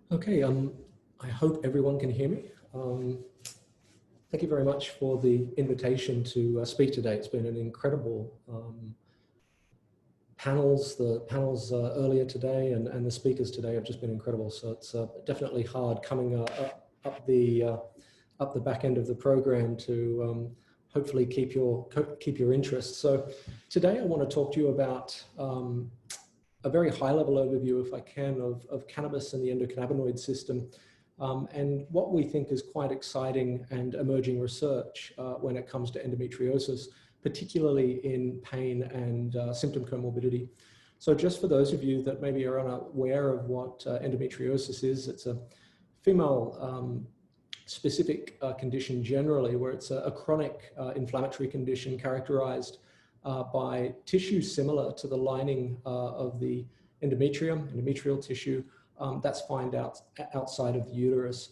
Okay, I hope everyone can hear me. Thank you very much for the invitation to speak today. It's been an incredible panels. The panels earlier today and the speakers today have just been incredible. So it's definitely hard coming up the back end of the program to hopefully keep your interest. So today I want to talk to you about a very high-level overview, if I can, of cannabis and the endocannabinoid system, and what we think is quite exciting and emerging research when it comes to endometriosis, particularly in pain and symptom comorbidity. So just for those of you that maybe are unaware of what endometriosis is, it's a female specific condition generally, where it's a chronic inflammatory condition characterized by tissue similar to the lining of the endometrial tissue that's found outside of the uterus.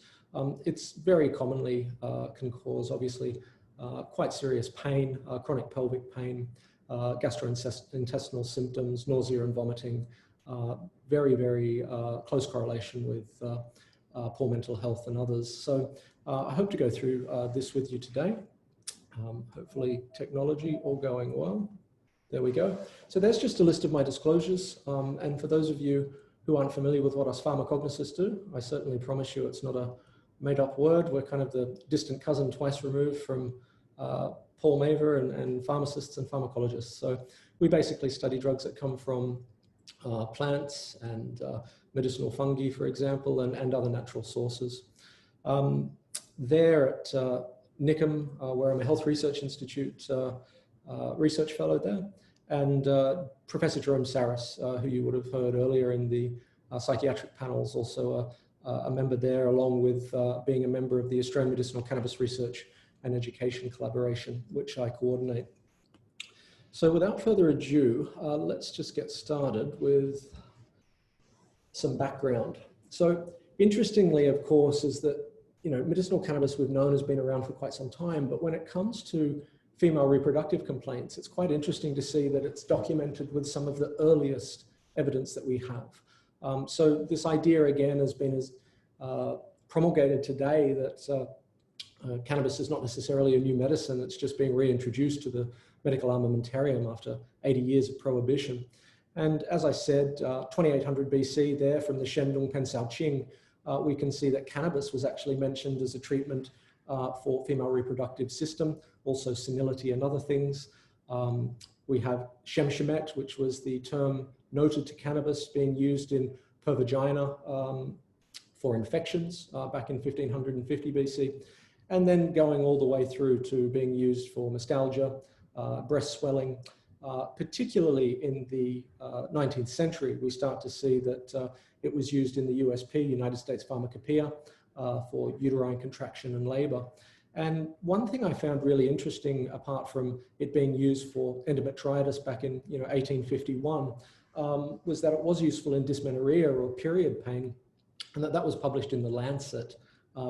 It's very commonly can cause, obviously, quite serious pain, chronic pelvic pain, gastrointestinal symptoms, nausea and vomiting, very, very close correlation with poor mental health and others. So I hope to go through this with you today. Hopefully technology all going well. There we go. So there's just a list of my disclosures. And for those of you who aren't familiar with what us pharmacognosists do, I certainly promise you it's not a made up word. We're kind of the distant cousin twice removed from Paul Maver and pharmacists and pharmacologists. So we basically study drugs that come from plants and medicinal fungi, for example, and other natural sources. There at NICM, where I'm a Health Research Institute research fellow there, and Professor Jerome Saris, who you would have heard earlier in the psychiatric panels, also a member there, along with being a member of the Australian Medicinal Cannabis Research and Education Collaboration, which I coordinate. So without further ado, let's just get started with some background. So interestingly, of course, is that medicinal cannabis we've known has been around for quite some time, but when it comes to female reproductive complaints, it's quite interesting to see that it's documented with some of the earliest evidence that we have. So this idea again has been promulgated today that cannabis is not necessarily a new medicine, it's just being reintroduced to the medical armamentarium after 80 years of prohibition. And as I said, 2800 BC there from the Shendong Pensao Qing, we can see that cannabis was actually mentioned as a treatment for female reproductive system, also senility and other things. We have Shemshemet, which was the term noted to cannabis being used in per vagina for infections back in 1550 BC. And then going all the way through to being used for nostalgia, breast swelling. Particularly in the 19th century, we start to see that it was used in the USP, United States Pharmacopoeia, for uterine contraction and labor. And one thing I found really interesting, apart from it being used for endometriosis back in 1851, was that it was useful in dysmenorrhea or period pain, and that was published in the Lancet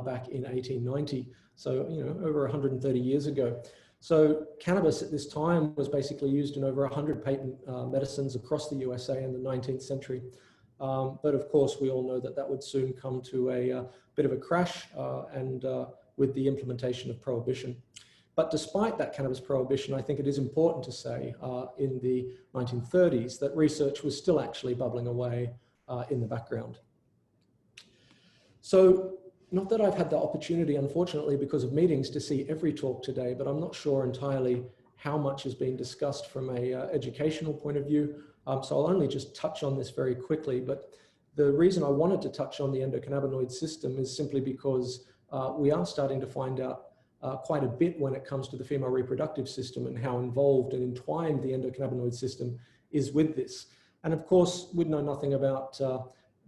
back in 1890, so over 130 years ago. So cannabis at this time was basically used in over 100 patent medicines across the USA in the 19th century. But of course, we all know that that would soon come to a bit of a crash and with the implementation of prohibition. But despite that cannabis prohibition, I think it is important to say in the 1930s that research was still actually bubbling away in the background. So not that I've had the opportunity, unfortunately, because of meetings, to see every talk today, but I'm not sure entirely how much has been discussed from a educational point of view. So I'll only just touch on this very quickly, but the reason I wanted to touch on the endocannabinoid system is simply because we are starting to find out quite a bit when it comes to the female reproductive system and how involved and entwined the endocannabinoid system is with this. And of course, we'd know nothing about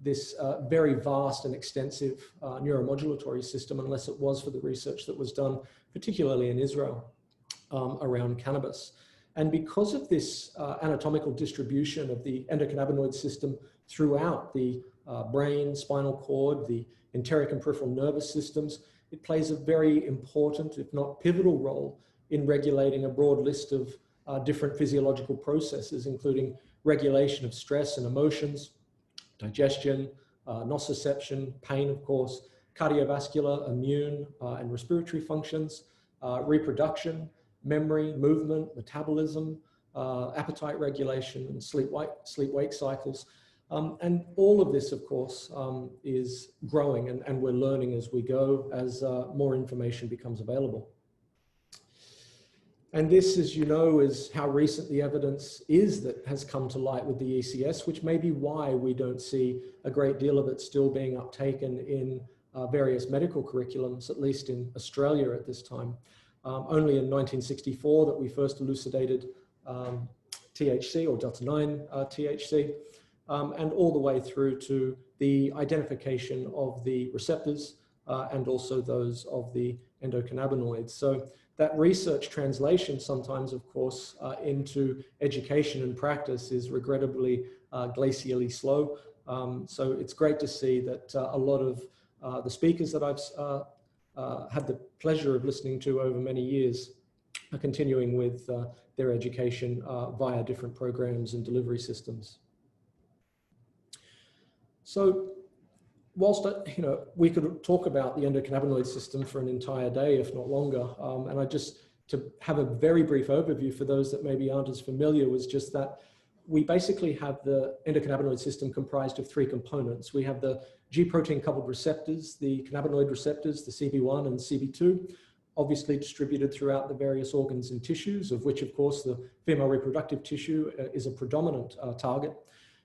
this very vast and extensive neuromodulatory system unless it was for the research that was done, particularly in Israel, around cannabis. And because of this anatomical distribution of the endocannabinoid system throughout the brain, spinal cord, the enteric and peripheral nervous systems, it plays a very important, if not pivotal role in regulating a broad list of different physiological processes, including regulation of stress and emotions, digestion, nociception, pain, of course, cardiovascular, immune, and respiratory functions, reproduction, memory, movement, metabolism, appetite regulation, and sleep-wake cycles. And all of this, of course, is growing, and we're learning as we go, as more information becomes available. And this, as you know, is how recent the evidence is that has come to light with the ECS, which may be why we don't see a great deal of it still being uptaken in various medical curriculums, at least in Australia at this time. Only in 1964 that we first elucidated THC, or Delta-9 THC, and all the way through to the identification of the receptors and also those of the endocannabinoids. So that research translation sometimes, of course, into education and practice is regrettably glacially slow. So it's great to see that a lot of the speakers that I've had the pleasure of listening to over many years are continuing with their education via different programs and delivery systems. So whilst, you know, we could talk about the endocannabinoid system for an entire day, if not longer, and I just, to have a very brief overview for those that maybe aren't as familiar, was just that we basically have the endocannabinoid system comprised of three components. We have the G protein coupled receptors, the cannabinoid receptors, the CB1 and CB2, obviously distributed throughout the various organs and tissues, of which, of course, the female reproductive tissue is a predominant target.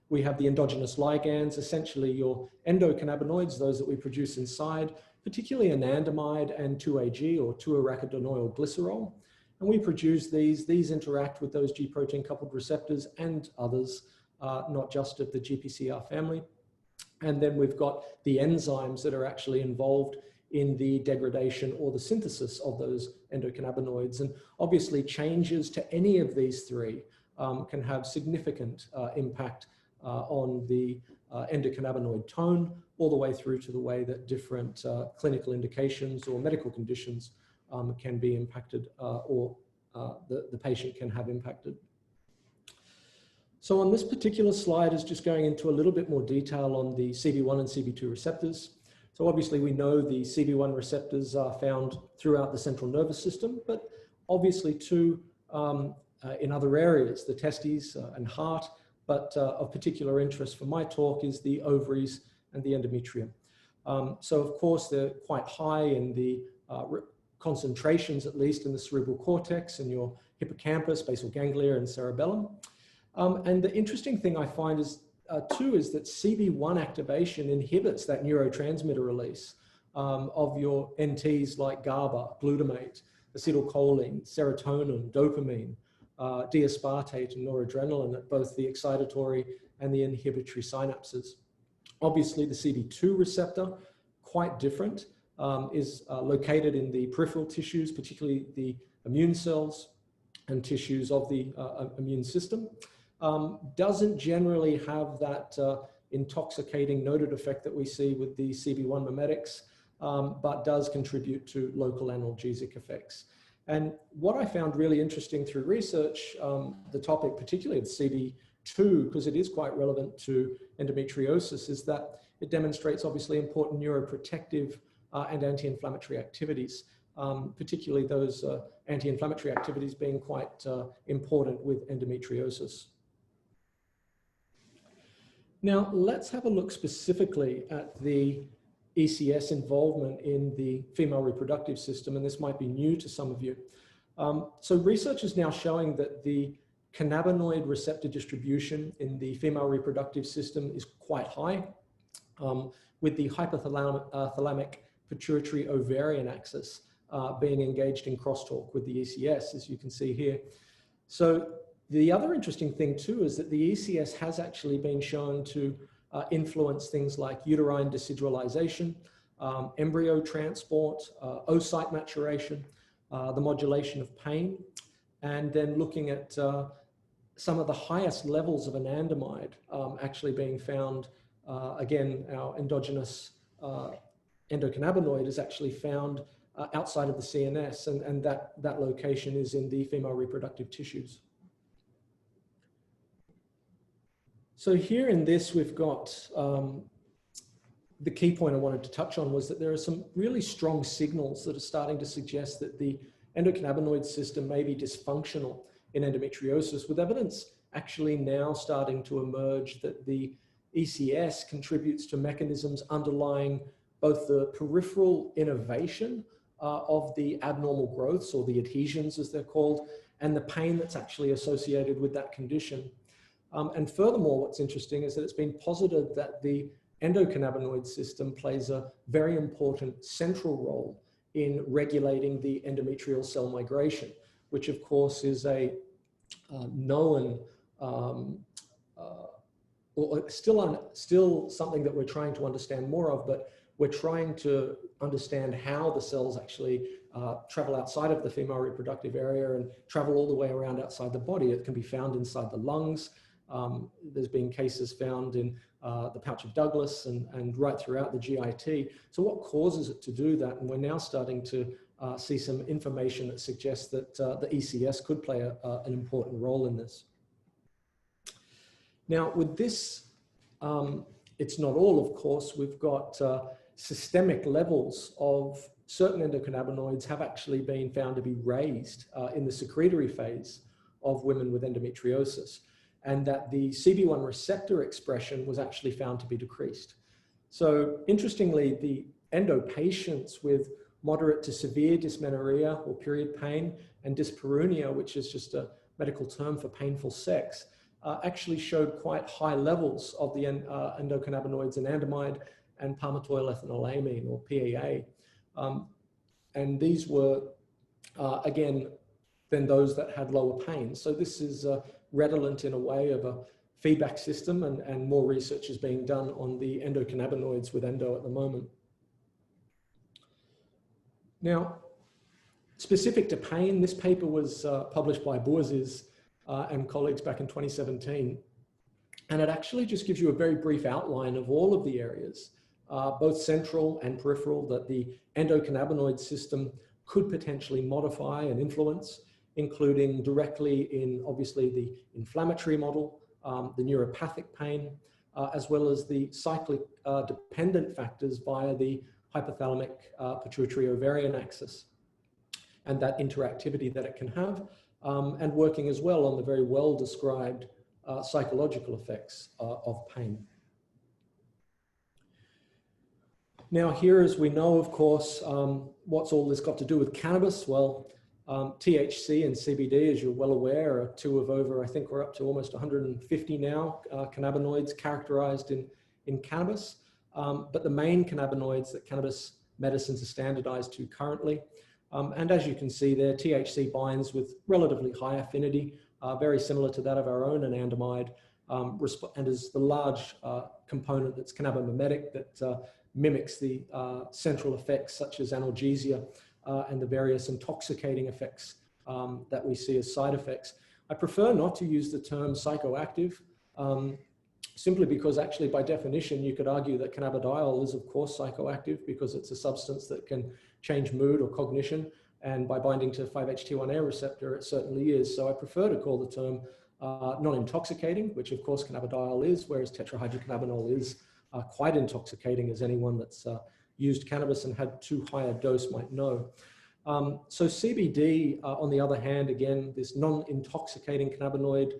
We have the endogenous ligands, essentially your endocannabinoids, those that we produce inside, particularly anandamide and 2-AG, or 2-arachidonyl glycerol. And we produce these. These interact with those G protein coupled receptors and others, not just of the GPCR family. And then we've got the enzymes that are actually involved in the degradation or the synthesis of those endocannabinoids. And obviously changes to any of these three can have significant impact on the endocannabinoid tone, all the way through to the way that different clinical indications or medical conditions can be impacted or the patient can have impacted. So on this particular slide is just going into a little bit more detail on the CB1 and CB2 receptors. So obviously we know the CB1 receptors are found throughout the central nervous system, but obviously too in other areas, the testes and heart, but of particular interest for my talk is the ovaries and the endometrium. So of course they're quite high in the concentrations, at least in the cerebral cortex and your hippocampus, basal ganglia, and cerebellum. And the interesting thing I find is too is that CB1 activation inhibits that neurotransmitter release of your NTs like GABA, glutamate, acetylcholine, serotonin, dopamine, D-aspartate, and noradrenaline at both the excitatory and the inhibitory synapses. Obviously, the CB2 receptor, quite different, is located in the peripheral tissues, particularly the immune cells and tissues of the immune system. Doesn't generally have that intoxicating noted effect that we see with the CB1 mimetics, but does contribute to local analgesic effects. And what I found really interesting through research, the topic particularly of CB2, because it is quite relevant to endometriosis, is that it demonstrates obviously important neuroprotective and anti-inflammatory activities, particularly those anti-inflammatory activities being quite important with endometriosis. Now, let's have a look specifically at the ECS involvement in the female reproductive system, and this might be new to some of you. So research is now showing that the cannabinoid receptor distribution in the female reproductive system is quite high, with the hypothalamic pituitary ovarian axis being engaged in crosstalk with the ECS, as you can see here. So the other interesting thing too is that the ECS has actually been shown to influence things like uterine desidualization, embryo transport, oocyte maturation, the modulation of pain, and then looking at some of the highest levels of anandamide actually being found. Again, our endogenous endocannabinoid is actually found outside of the CNS, and that location is in the female reproductive tissues. So here in this, we've got the key point I wanted to touch on was that there are some really strong signals that are starting to suggest that the endocannabinoid system may be dysfunctional in endometriosis, with evidence actually now starting to emerge that the ECS contributes to mechanisms underlying both the peripheral innervation of the abnormal growths, or the adhesions as they're called, and the pain that's actually associated with that condition. And furthermore, what's interesting is that it's been posited that the endocannabinoid system plays a very important central role in regulating the endometrial cell migration, which of course is a known, or still something that we're trying to understand more of, but we're trying to understand how the cells actually travel outside of the female reproductive area and travel all the way around outside the body. It can be found inside the lungs. There's been cases found in the pouch of Douglas and right throughout the GIT. So what causes it to do that? And we're now starting to see some information that suggests that the ECS could play an important role in this. Now with this, it's not all, of course. We've got systemic levels of certain endocannabinoids have actually been found to be raised in the secretory phase of women with endometriosis, and that the CB1 receptor expression was actually found to be decreased. So interestingly, the endo patients with moderate to severe dysmenorrhea or period pain and dyspareunia, which is just a medical term for painful sex, actually showed quite high levels of the endocannabinoids anandamide and palmitoyl-ethanolamine, or PAA. And these were, again, than those that had lower pain. So this is redolent in a way of a feedback system, and more research is being done on the endocannabinoids with endo at the moment. Now, specific to pain, this paper was published by Bourziz and colleagues back in 2017. And it actually just gives you a very brief outline of all of the areas, both central and peripheral, that the endocannabinoid system could potentially modify and influence, including directly in obviously the inflammatory model, the neuropathic pain, as well as the cyclic dependent factors via the hypothalamic pituitary ovarian axis, and that interactivity that it can have, and working as well on the very well described psychological effects of pain. Now here, as we know, of course, what's all this got to do with cannabis? Well, THC and CBD, as you're well aware, are two of over, I think we're up to almost 150 now, cannabinoids characterized in cannabis. But the main cannabinoids that cannabis medicines are standardized to currently. And as you can see there, THC binds with relatively high affinity, very similar to that of our own anandamide, and is the large component that's cannabidiol that mimics the central effects such as analgesia and the various intoxicating effects that we see as side effects. I prefer not to use the term psychoactive, simply because actually by definition, you could argue that cannabidiol is of course psychoactive because it's a substance that can change mood or cognition, and by binding to 5-HT1A receptor, it certainly is. So I prefer to call the term non-intoxicating, which of course cannabidiol is, whereas tetrahydrocannabinol is quite intoxicating, as anyone that's used cannabis and had too high a dose might know. So CBD, on the other hand, again, this non-intoxicating cannabinoid,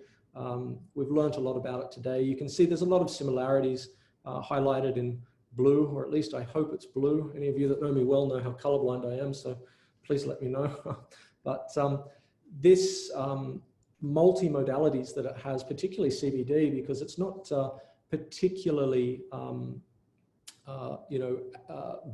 we've learned a lot about it today. You can see there's a lot of similarities highlighted in blue, or at least I hope it's blue. Any of you that know me well know how colorblind I am, so please let me know. But this multi-modalities that it has, particularly CBD, because it's not particularly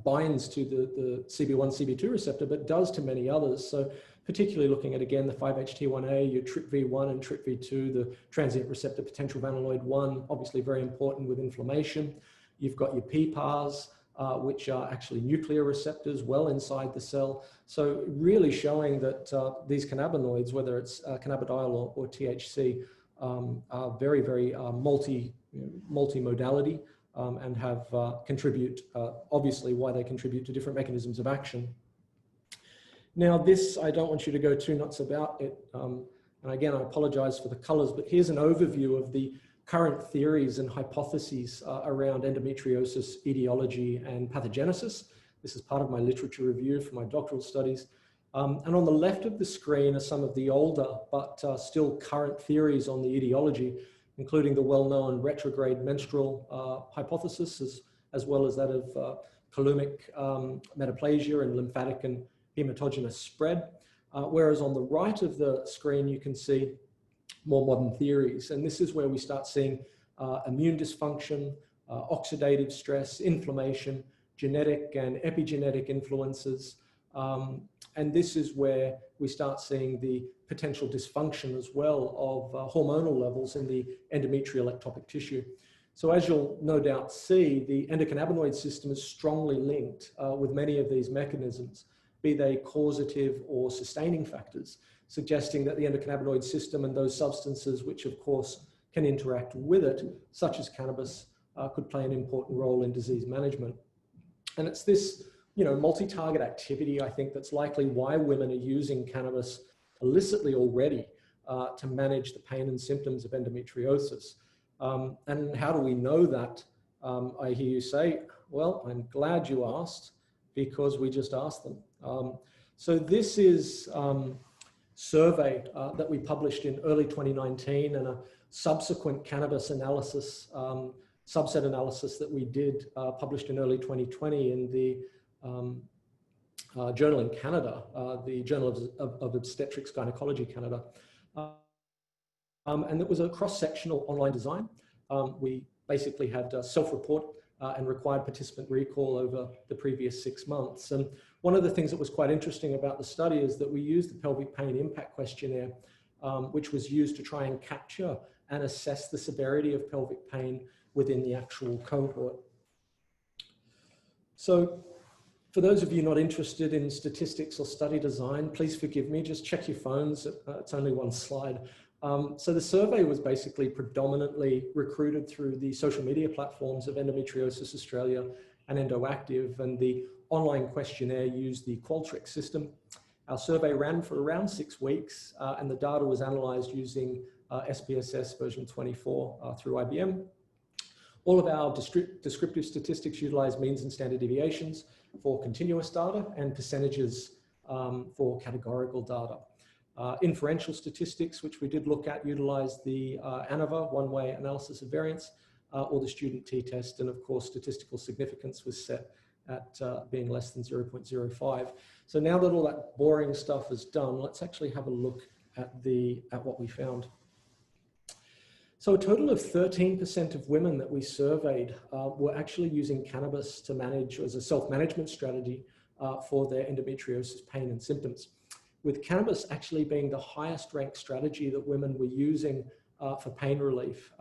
binds to the CB1, CB2 receptor, but does to many others. So particularly looking at, again, the 5-HT1A, your TRPV1 and TRPV2, the transient receptor potential vanilloid 1, obviously very important with inflammation. You've got your PPARs, which are actually nuclear receptors well inside the cell. So really showing that these cannabinoids, whether it's cannabidiol or THC, are very, very multi-modality and have contribute, obviously, why they contribute to different mechanisms of action. Now this, I don't want you to go too nuts about it. And again, I apologize for the colors, but here's an overview of the current theories and hypotheses around endometriosis etiology and pathogenesis. This is part of my literature review for my doctoral studies. And on the left of the screen are some of the older but still current theories on the etiology, including the well-known retrograde menstrual hypothesis, as well as that of coulumic metaplasia and lymphatic and hematogenous spread. Whereas on the right of the screen, you can see more modern theories. And this is where we start seeing immune dysfunction, oxidative stress, inflammation, genetic and epigenetic influences. And this is where we start seeing the potential dysfunction as well of hormonal levels in the endometrial ectopic tissue. So as you'll no doubt see, the endocannabinoid system is strongly linked with many of these mechanisms, be they causative or sustaining factors, suggesting that the endocannabinoid system and those substances which of course can interact with it, such as cannabis, could play an important role in disease management. And it's this multi-target activity, I think, that's likely why women are using cannabis illicitly already to manage the pain and symptoms of endometriosis. And how do we know that? I hear you say, well, I'm glad you asked, because we just asked them. So this is survey that we published in early 2019, and a subsequent cannabis analysis, subset analysis that we did published in early 2020 in the journal in Canada, the Journal of Obstetrics Gynecology Canada. And it was a cross-sectional online design. We basically had self-report and required participant recall over the previous 6 months. And one of the things that was quite interesting about the study is that we used the pelvic pain impact questionnaire, which was used to try and capture and assess the severity of pelvic pain within the actual cohort. So for those of you not interested in statistics or study design, please forgive me, just check your phones. It's only one slide. So the survey was basically predominantly recruited through the social media platforms of Endometriosis Australia and Endoactive, and the online questionnaire used the Qualtrics system. Our survey ran for around 6 weeks, and the data was analyzed using SPSS version 24 through IBM. All of our descriptive statistics utilize means and standard deviations for continuous data and percentages for categorical data. Inferential statistics, which we did look at, utilize the ANOVA, one-way analysis of variance, or the student t-test, and of course statistical significance was set at being less than 0.05. So now that all that boring stuff is done, let's actually have a look at what we found. So a total of 13% of women that we surveyed were actually using cannabis to manage as a self-management strategy for their endometriosis pain and symptoms, with cannabis actually being the highest ranked strategy that women were using for pain relief,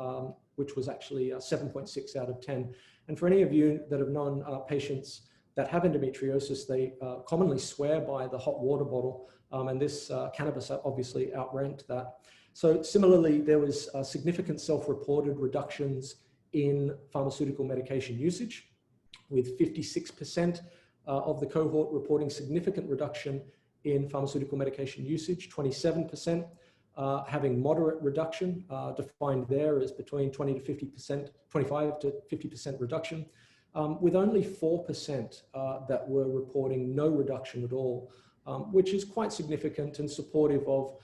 which was actually 7.6 out of 10. And for any of you that have known patients that have endometriosis, they commonly swear by the hot water bottle, and this cannabis obviously outranked that. So similarly, there was significant self-reported reductions in pharmaceutical medication usage, with 56% of the cohort reporting significant reduction in pharmaceutical medication usage, 27% having moderate reduction, defined there as between 20 to 50%, 25 to 50% reduction, with only 4% that were reporting no reduction at all, which is quite significant and supportive of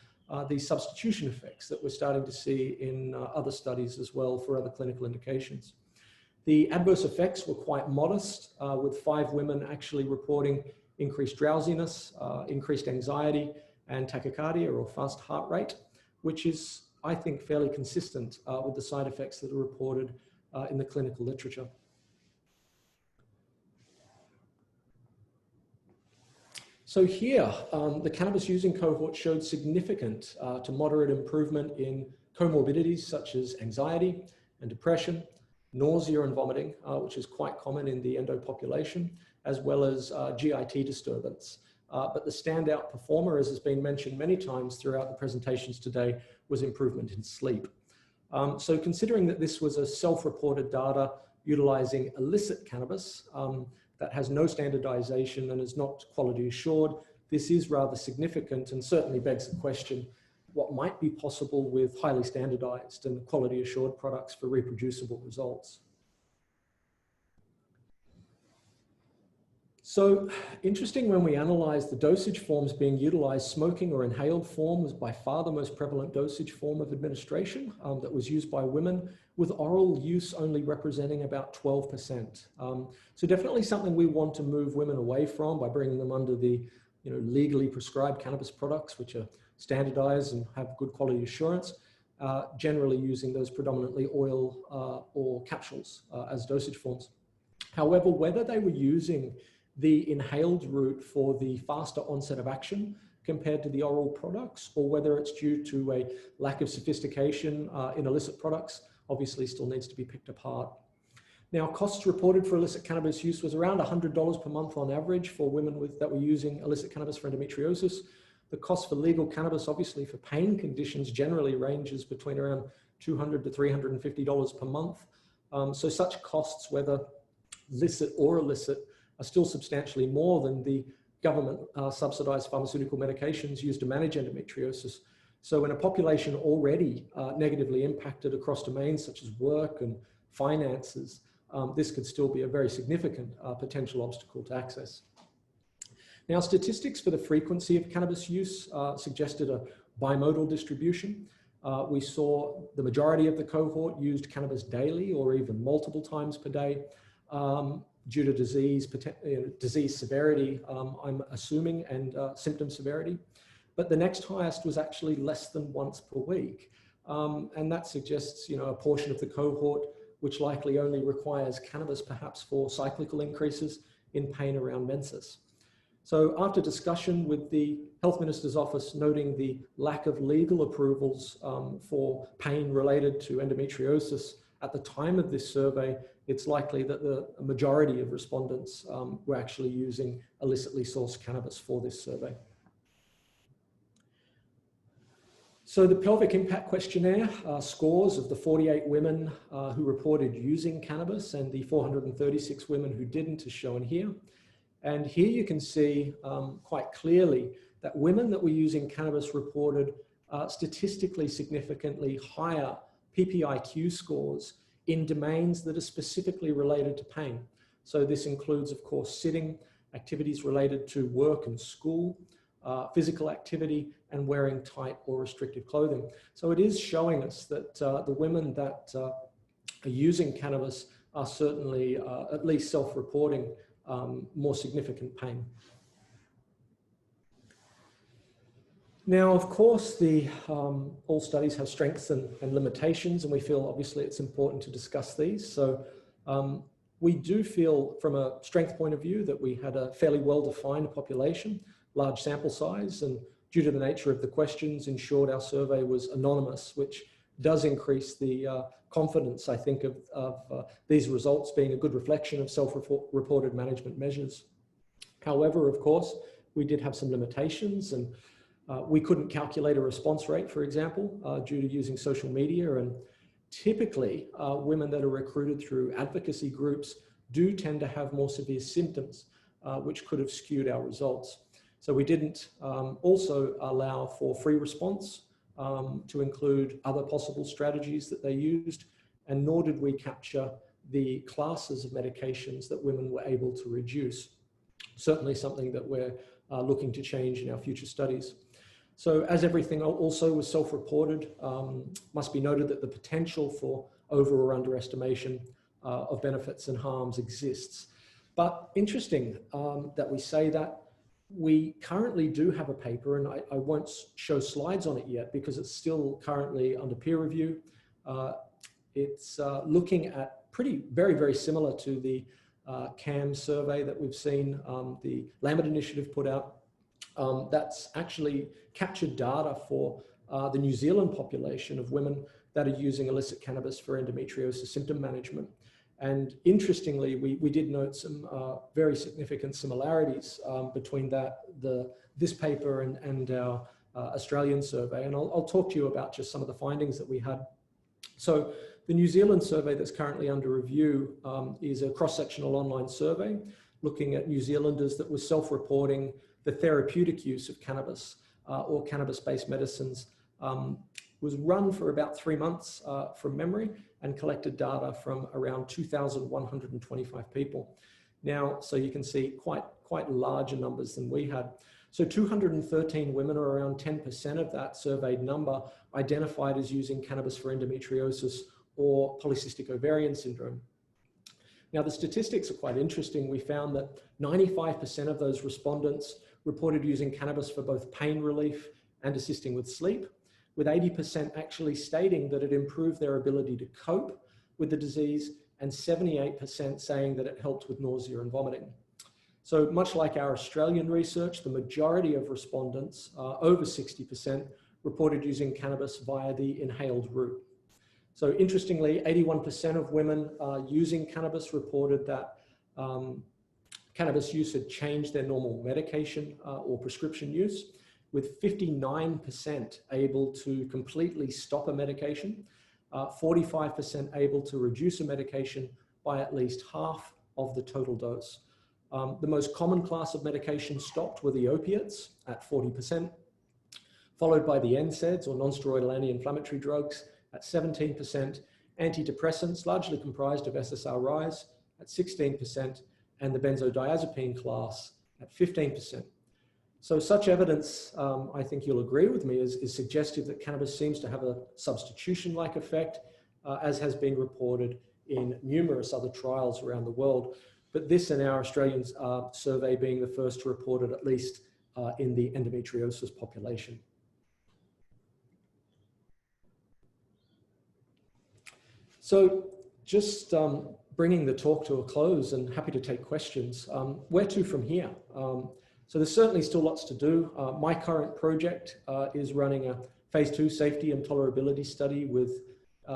the substitution effects that we're starting to see in other studies as well for other clinical indications. The adverse effects were quite modest, with 5 women actually reporting increased drowsiness, increased anxiety, and tachycardia or fast heart rate, which is, I think, fairly consistent with the side effects that are reported in the clinical literature. So here, the cannabis using cohort showed significant to moderate improvement in comorbidities such as anxiety and depression, nausea and vomiting, which is quite common in the endo population, as well as GIT disturbance. But the standout performer, as has been mentioned many times throughout the presentations today, was improvement in sleep. So considering that this was a self-reported data utilizing illicit cannabis that has no standardization and is not quality assured, this is rather significant and certainly begs the question, what might be possible with highly standardized and quality assured products for reproducible results. So interesting, when we analyze the dosage forms being utilized, smoking or inhaled form was by far the most prevalent dosage form of administration that was used by women, with oral use only representing about 12%. So definitely something we want to move women away from by bringing them under the legally prescribed cannabis products, which are standardized and have good quality assurance, generally using those predominantly oil or capsules as dosage forms. However, whether they were using the inhaled route for the faster onset of action compared to the oral products, or whether it's due to a lack of sophistication in illicit products, obviously still needs to be picked apart. Now, costs reported for illicit cannabis use was around $100 per month on average for women that were using illicit cannabis for endometriosis. The cost for legal cannabis, obviously for pain conditions, generally ranges between around $200 to $350 per month. So such costs, whether licit or illicit, are still substantially more than the government subsidized pharmaceutical medications used to manage endometriosis. So in a population already negatively impacted across domains such as work and finances, this could still be a very significant potential obstacle to access. Now, statistics for the frequency of cannabis use suggested a bimodal distribution. We saw the majority of the cohort used cannabis daily or even multiple times per day. Due to disease severity, I'm assuming, and symptom severity. But the next highest was actually less than once per week. And that suggests, a portion of the cohort which likely only requires cannabis perhaps for cyclical increases in pain around menses. So after discussion with the Health Minister's office noting the lack of legal approvals for pain related to endometriosis at the time of this survey, it's likely that the majority of respondents were actually using illicitly sourced cannabis for this survey. So the pelvic impact questionnaire scores of the 48 women who reported using cannabis and the 436 women who didn't is shown here. And here you can see quite clearly that women that were using cannabis reported statistically significantly higher PPIQ scores in domains that are specifically related to pain. So this includes, of course, sitting, activities related to work and school, physical activity, and wearing tight or restrictive clothing. So it is showing us that the women that are using cannabis are certainly at least self-reporting more significant pain. Now, of course, all studies have strengths and limitations, and we feel obviously it's important to discuss these. So we do feel from a strength point of view that we had a fairly well-defined population, large sample size, and due to the nature of the questions, ensured our survey was anonymous, which does increase the confidence, I think, of these results being a good reflection of self-reported management measures. However, of course, we did have some limitations, and we couldn't calculate a response rate, for example, due to using social media. And typically, women that are recruited through advocacy groups do tend to have more severe symptoms, which could have skewed our results. So we didn't also allow for free response to include other possible strategies that they used, and nor did we capture the classes of medications that women were able to reduce. Certainly something that we're looking to change in our future studies. So as everything also was self-reported, must be noted that the potential for over or underestimation of benefits and harms exists. But interesting that we say that. We currently do have a paper, and I won't show slides on it yet because it's still currently under peer review. It's looking at very, very similar to the CAM survey that we've seen the Lambert Initiative put out. That's actually captured data for the New Zealand population of women that are using illicit cannabis for endometriosis symptom management. And interestingly, we did note some very significant similarities between this paper and our Australian survey. And I'll talk to you about just some of the findings that we had. So the New Zealand survey that's currently under review is a cross-sectional online survey looking at New Zealanders that were self-reporting the therapeutic use of cannabis or cannabis-based medicines was run for about 3 months from memory and collected data from around 2,125 people. Now, so you can see quite larger numbers than we had. So 213 women, or around 10% of that surveyed number, identified as using cannabis for endometriosis or polycystic ovarian syndrome. Now, the statistics are quite interesting. We found that 95% of those respondents reported using cannabis for both pain relief and assisting with sleep, with 80% actually stating that it improved their ability to cope with the disease, and 78% saying that it helped with nausea and vomiting. So much like our Australian research, the majority of respondents, over 60%, reported using cannabis via the inhaled route. So interestingly, 81% of women using cannabis reported that cannabis use had changed their normal medication or prescription use, with 59% able to completely stop a medication, 45% able to reduce a medication by at least half of the total dose. The most common class of medication stopped were the opiates at 40%, followed by the NSAIDs, or non-steroidal anti-inflammatory drugs, at 17%, antidepressants, largely comprised of SSRIs, at 16%, and the benzodiazepine class at 15%. So such evidence, I think you'll agree with me, is suggestive that cannabis seems to have a substitution-like effect, as has been reported in numerous other trials around the world. But this, in our Australian survey, being the first to report it, at least in the endometriosis population. So just bringing the talk to a close, and happy to take questions. Where to from here? So there's certainly still lots to do. My current project is running a phase 2 safety and tolerability study with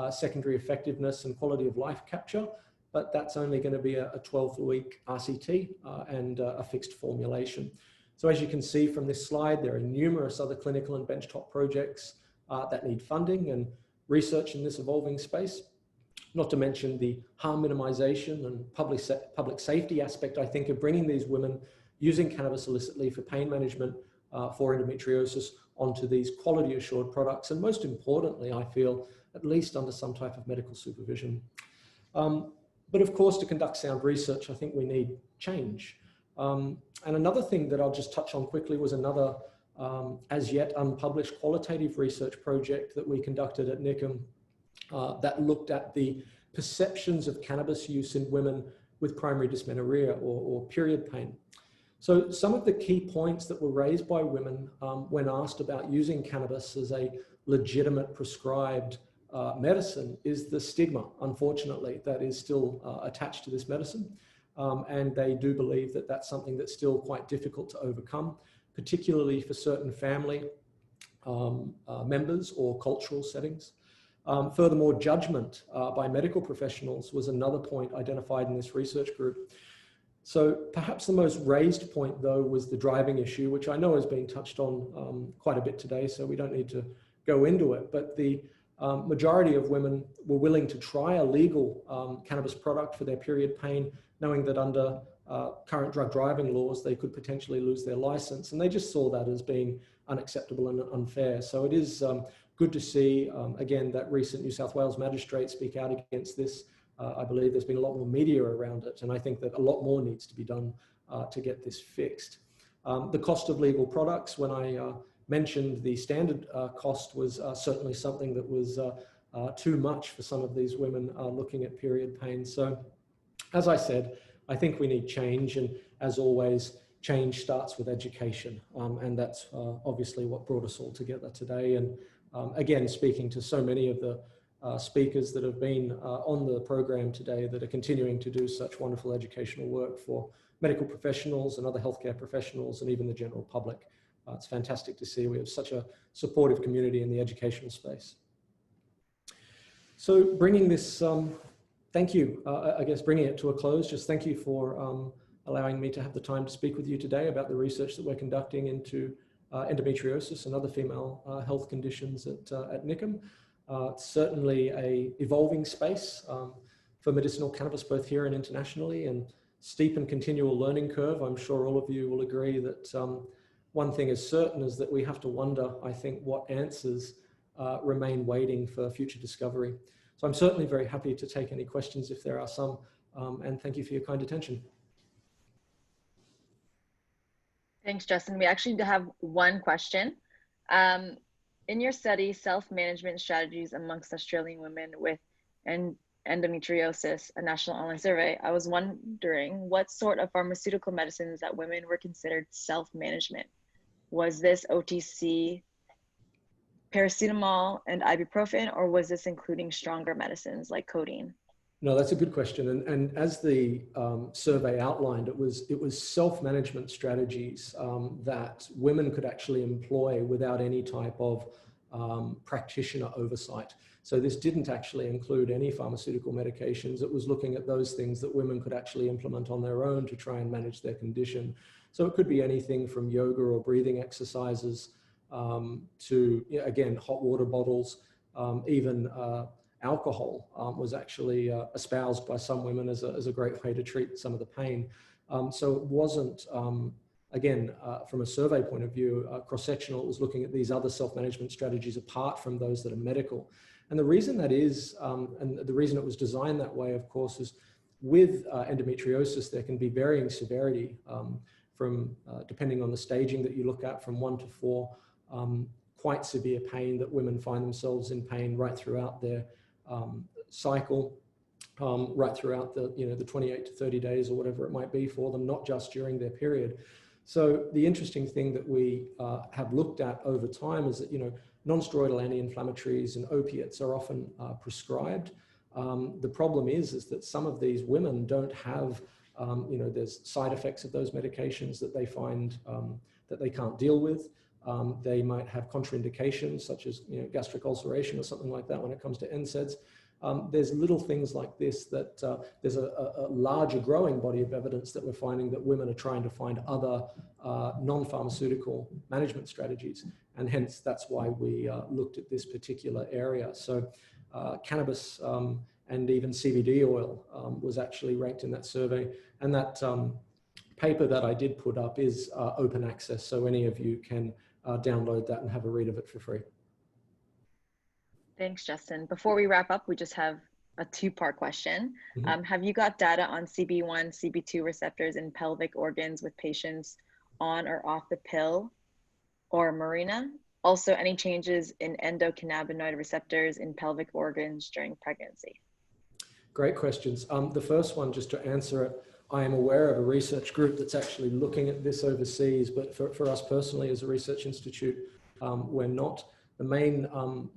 secondary effectiveness and quality of life capture, but that's only going to be a 12-week RCT and a fixed formulation. So as you can see from this slide, there are numerous other clinical and benchtop projects that need funding and research in this evolving space. Not to mention the harm minimization and public safety aspect, I think, of bringing these women using cannabis illicitly for pain management for endometriosis onto these quality assured products. And most importantly, I feel, at least under some type of medical supervision. But of course, to conduct sound research, I think we need change. And another thing that I'll just touch on quickly was another as yet unpublished qualitative research project that we conducted at NICM that looked at the perceptions of cannabis use in women with primary dysmenorrhea or period pain. So some of the key points that were raised by women when asked about using cannabis as a legitimate prescribed medicine is the stigma, unfortunately, that is still attached to this medicine. And they do believe that that's something that's still quite difficult to overcome, particularly for certain family members or cultural settings. Furthermore, judgment by medical professionals was another point identified in this research group. So perhaps the most raised point, though, was the driving issue, which I know has been touched on quite a bit today, so we don't need to go into it. But the majority of women were willing to try a legal cannabis product for their period pain, knowing that under current drug driving laws, they could potentially lose their license. And they just saw that as being unacceptable and unfair. So it is good to see, again, that recent New South Wales magistrate speak out against this. I believe there's been a lot more media around it, and I think that a lot more needs to be done to get this fixed. The cost of legal products, when I mentioned the standard cost, was certainly something that was too much for some of these women looking at period pain. So as I said, I think we need change, and as always, change starts with education, and that's obviously what brought us all together today. And again, speaking to so many of the speakers that have been on the program today that are continuing to do such wonderful educational work for medical professionals and other healthcare professionals and even the general public. It's fantastic to see we have such a supportive community in the educational space. So bringing this, thank you, I guess bringing it to a close, just thank you for allowing me to have the time to speak with you today about the research that we're conducting into endometriosis and other female health conditions at NICM. It's certainly a evolving space for medicinal cannabis, both here and internationally, and steep and continual learning curve. I'm sure all of you will agree that one thing is certain is that we have to wonder, I think, what answers remain waiting for future discovery. So I'm certainly very happy to take any questions if there are some, and thank you for your kind attention. Thanks, Justin. We actually have one question. In your study, self-management strategies amongst Australian women with endometriosis, a national online survey, I was wondering what sort of pharmaceutical medicines that women were considered self-management. Was this OTC, paracetamol, and ibuprofen, or was this including stronger medicines like codeine? No, that's a good question. And as the survey outlined, it was self-management strategies that women could actually employ without any type of practitioner oversight. So this didn't actually include any pharmaceutical medications. It was looking at those things that women could actually implement on their own to try and manage their condition. So it could be anything from yoga or breathing exercises to, again, hot water bottles, even alcohol was actually espoused by some women as a great way to treat some of the pain. So it wasn't, again, from a survey point of view, cross-sectional, it was looking at these other self-management strategies apart from those that are medical. And the reason that is, and the reason it was designed that way, of course, is with endometriosis, there can be varying severity from, depending on the staging that you look at, from 1 to 4, quite severe pain that women find themselves in pain right throughout their cycle, right throughout the, the 28 to 30 days or whatever it might be for them, not just during their period. So the interesting thing that we have looked at over time is that, non-steroidal anti-inflammatories and opiates are often prescribed. The problem is that some of these women don't have, there's side effects of those medications that they find that they can't deal with. They might have contraindications such as gastric ulceration or something like that when it comes to NSAIDs. There's little things like this that there's a larger growing body of evidence that we're finding that women are trying to find other non-pharmaceutical management strategies. And hence that's why we looked at this particular area. So cannabis and even CBD oil was actually ranked in that survey. And that paper that I did put up is open access. So any of you can download that and have a read of it for free. Thanks, Justin. Before we wrap up, we just have a two-part question. Mm-hmm. Have you got data on CB1, CB2 receptors in pelvic organs with patients on or off the pill or Mirena? Also, any changes in endocannabinoid receptors in pelvic organs during pregnancy? Great questions. The first one, just to answer it, I am aware of a research group that's actually looking at this overseas, but for us personally as a research institute, we're not. The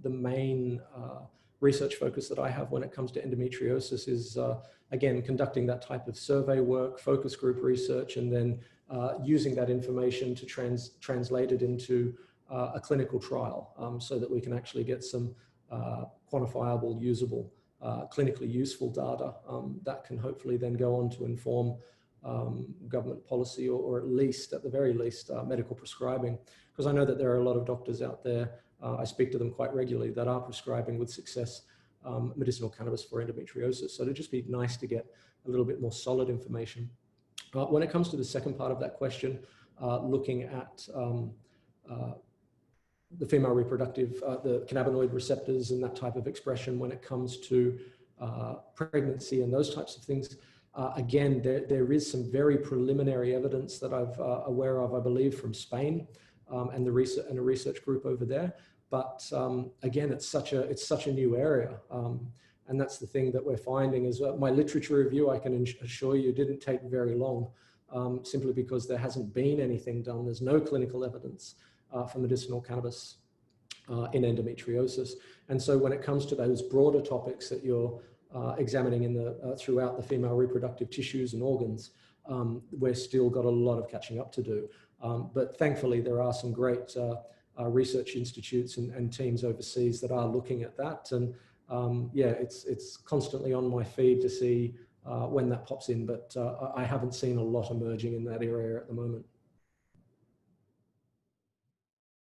main research focus that I have when it comes to endometriosis is, again, conducting that type of survey work, focus group research, and then using that information to translate it into a clinical trial so that we can actually get some quantifiable, usable, clinically useful data that can hopefully then go on to inform government policy or at least, at the very least, medical prescribing. Because I know that there are a lot of doctors out there, I speak to them quite regularly, that are prescribing with success medicinal cannabis for endometriosis. So it'd just be nice to get a little bit more solid information. When it comes to the second part of that question, looking at the female reproductive, the cannabinoid receptors and that type of expression when it comes to pregnancy and those types of things. Again, there is some very preliminary evidence that I'm aware of, I believe, from Spain and a research group over there. But again, it's such a new area. And that's the thing that we're finding is my literature review, I can assure you, didn't take very long, simply because there hasn't been anything done. There's no clinical evidence for medicinal cannabis in endometriosis. And so when it comes to those broader topics that you're examining in throughout the female reproductive tissues and organs, we're still got a lot of catching up to do. But thankfully, there are some great research institutes and teams overseas that are looking at that. And yeah, it's constantly on my feed to see when that pops in, but I haven't seen a lot emerging in that area at the moment.